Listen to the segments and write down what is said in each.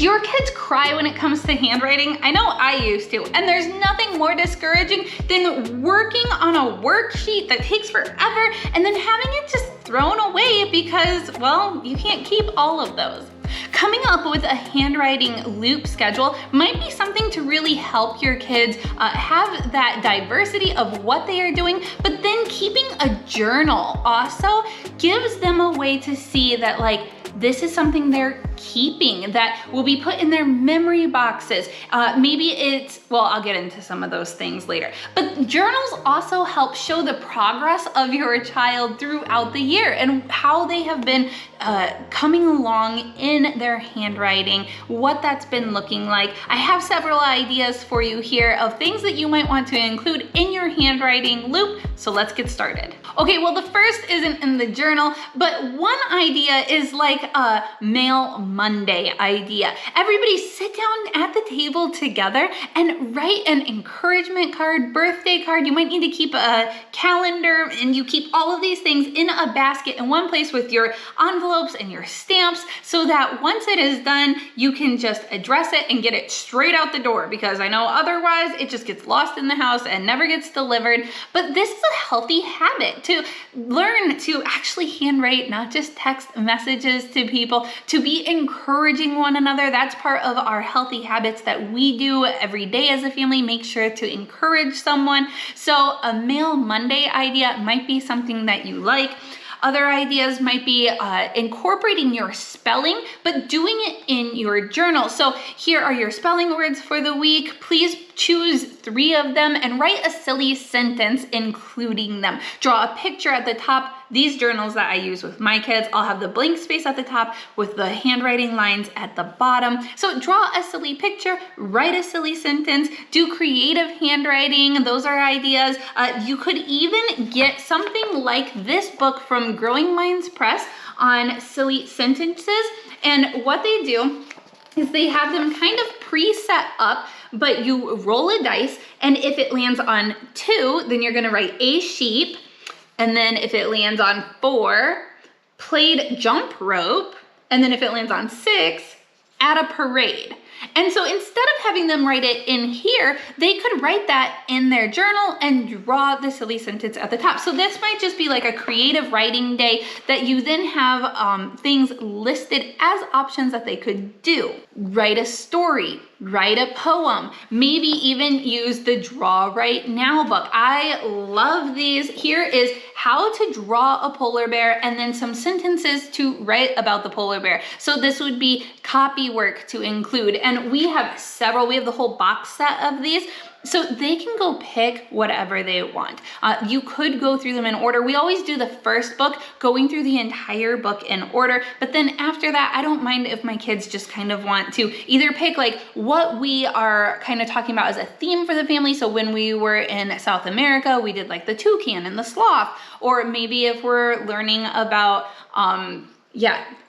Do your kids cry when it comes to handwriting? I know I used to, and there's nothing more discouraging than working on a worksheet that takes forever and then having it just thrown away because, well, you can't keep all of those. Coming up with a handwriting loop schedule might be something to really help your kids have that diversity of what they are doing, but then keeping a journal also gives them a way to see that, like, this is something they're keeping that will be put in their memory boxes. Maybe it's, well, I'll get into some of those things later. But journals also help show the progress of your child throughout the year and how they have been coming along in their handwriting, what that's been looking like. I have several ideas for you here of things that you might want to include in your handwriting loop. So let's get started. Okay, well, the first isn't in the journal, but one idea is like a Mail Monday idea. Everybody sit down at the table together and write an encouragement card, birthday card. You might need to keep a calendar, and you keep all of these things in a basket in one place with your envelopes and your stamps, so that once it is done, you can just address it and get it straight out the door, because I know otherwise it just gets lost in the house and never gets delivered. But this is a healthy habit to learn to actually handwrite, not just text messages to people, to be encouraging one another. That's part of our healthy habits that we do every day as a family. Make sure to encourage someone. So a Mail Monday idea might be something that you like. Other ideas might be incorporating your spelling, but doing it in your journal. So here are your spelling words for the week. Please choose 3 of them and write a silly sentence including them. Draw a picture at the top. These journals that I use with my kids, I'll have the blank space at the top with the handwriting lines at the bottom. So draw a silly picture, write a silly sentence, do creative handwriting. Those are ideas. You could even get something like this book from Growing Minds Press on silly sentences. And what they do is they have them kind of pre-set up, but you roll a dice, and if it lands on 2, then you're gonna write a sheep, and then if it lands on 4, played jump rope, and then if it lands on 6, at a parade. And so instead of having them write it in here, they could write that in their journal and draw the silly sentence at the top. So this might just be like a creative writing day that you then have things listed as options that they could do. Write a story, write a poem, maybe even use the Draw Right Now book. I love these. Here is how to draw a polar bear and then some sentences to write about the polar bear. So this would be copy work to include. And we have several, we have the whole box set of these. So they can go pick whatever they want. You could go through them in order. We always do the first book, going through the entire book in order. But then after that, I don't mind if my kids just kind of want to either pick like what we are kind of talking about as a theme for the family. So when we were in South America, we did like the toucan and the sloth. Or maybe if we're learning about,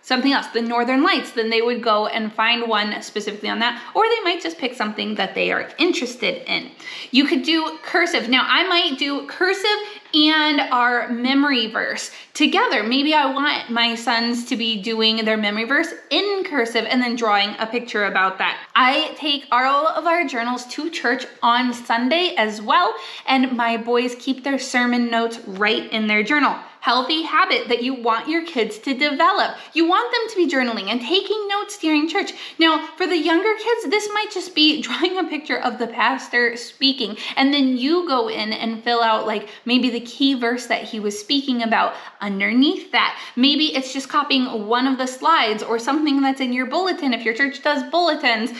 something else, the Northern Lights, then they would go and find one specifically on that, or they might just pick something that they are interested in. You could do cursive. Now I might do cursive and our memory verse together. Maybe I want my sons to be doing their memory verse in cursive and then drawing a picture about that. I take all of our journals to church on Sunday as well, and my boys keep their sermon notes right in their journal. Healthy habit that you want your kids to develop. You want them to be journaling and taking notes during church. Now, for the younger kids, this might just be drawing a picture of the pastor speaking, and then you go in and fill out like maybe the key verse that he was speaking about underneath that. Maybe it's just copying one of the slides or something that's in your bulletin if your church does bulletins.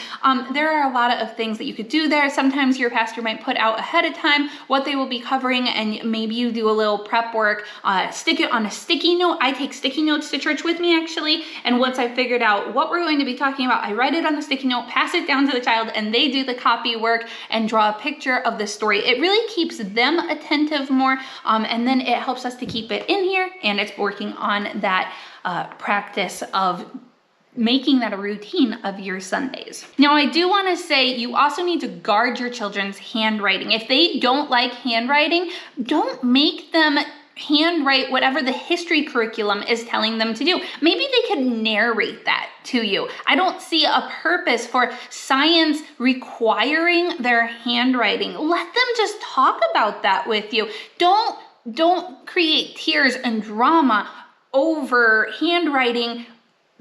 There are a lot of things that you could do there. Sometimes your pastor might put out ahead of time what they will be covering, and maybe you do a little prep work, stick it on a sticky note. I take sticky notes to church with me actually, and once I figured out what we're going to be talking about, I write it on the sticky note, pass it down to the child, and they do the copy work and draw a picture of the story. It really keeps them attentive more, and then it helps us to keep it in here, and it's working on that practice of making that a routine of your Sundays. Now, I do want to say you also need to guard your children's handwriting. If they don't like handwriting, don't make them handwrite whatever the history curriculum is telling them to do. Maybe they could narrate that to you. I don't see a purpose for science requiring their handwriting. Let them just talk about that with you. Don't create tears and drama over handwriting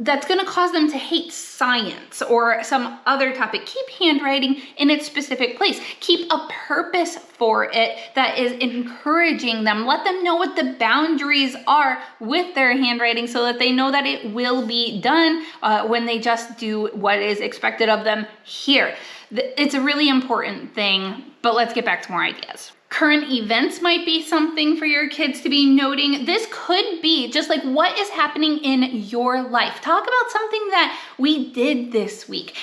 that's going to cause them to hate science or some other topic. Keep handwriting in its specific place. Keep a purpose for it that is encouraging them. Let them know what the boundaries are with their handwriting so that they know that it will be done when they just do what is expected of them here. It's a really important thing, but let's get back to more ideas. Current events might be something for your kids to be noting. This could be just like what is happening in your life. Talk about something that we did this week.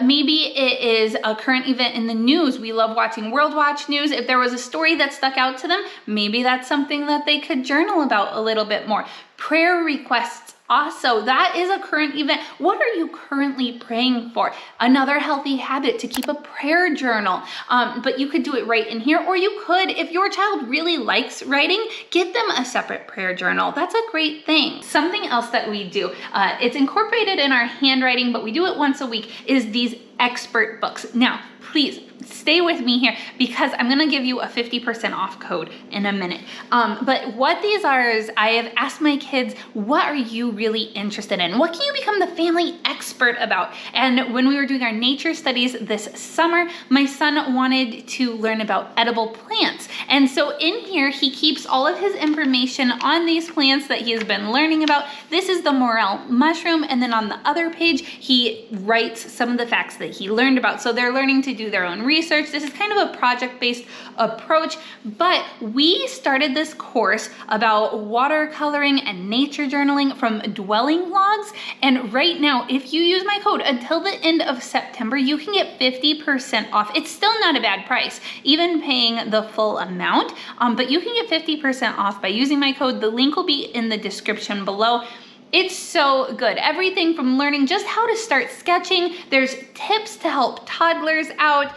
Maybe it is a current event in the news. We love watching World Watch News. If there was a story that stuck out to them, maybe that's something that they could journal about a little bit more. Prayer requests. Also, that is a current event. What are you currently praying for? Another healthy habit to keep a prayer journal. But you could do it right in here, or you could, if your child really likes writing, get them a separate prayer journal. That's a great thing. Something else that we do, it's incorporated in our handwriting, but we do it once a week, is these expert books. Now, please stay with me here because I'm gonna give you a 50% off code in a minute. But what these are is I have asked my kids, what are you really interested in? What can you become the family expert about? And when we were doing our nature studies this summer, my son wanted to learn about edible plants. And so in here, he keeps all of his information on these plants that he has been learning about. This is the morel mushroom. And then on the other page, he writes some of the facts that he learned about. So they're learning to do their own research. This is kind of a project-based approach, but we started this course about watercoloring and nature journaling from dwelling logs. And right now, if you use my code until the end of September, you can get 50% off. It's still not a bad price, even paying the full amount, but you can get 50% off by using my code. The link will be in the description below. It's so good. Everything from learning just how to start sketching. There's tips to help toddlers out.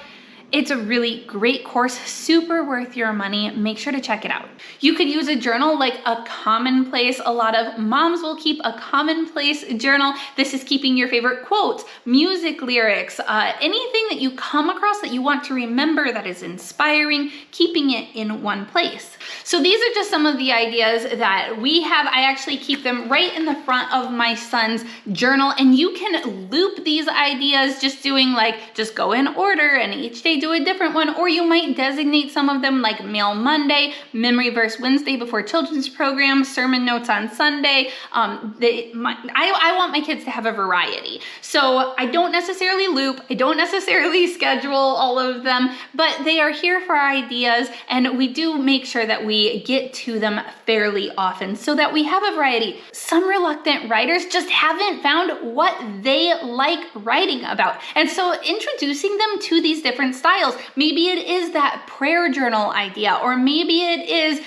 It's a really great course, super worth your money. Make sure to check it out. You could use a journal like a commonplace. A lot of moms will keep a commonplace journal. This is keeping your favorite quotes, music lyrics, anything that you come across that you want to remember that is inspiring, keeping it in one place. So these are just some of the ideas that we have. I actually keep them right in the front of my son's journal, and you can loop these ideas just doing just go in order and each day do a different one, or you might designate some of them like Mail Monday, Memory Verse Wednesday before children's program, sermon notes on Sunday. I want my kids to have a variety. So I don't necessarily loop, I don't necessarily schedule all of them, but they are here for ideas, and we do make sure that we get to them fairly often so that we have a variety. Some reluctant writers just haven't found what they like writing about. And so introducing them to these different styles, maybe it is that prayer journal idea, or maybe it is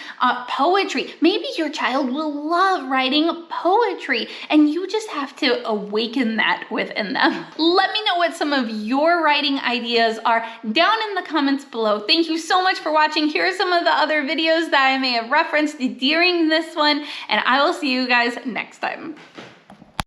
poetry. Maybe your child will love writing poetry, and you just have to awaken that within them. Let me know what some of your writing ideas are down in the comments below. Thank you so much for watching. Here are some of the other videos that I may have referenced during this one, and I will see you guys next time.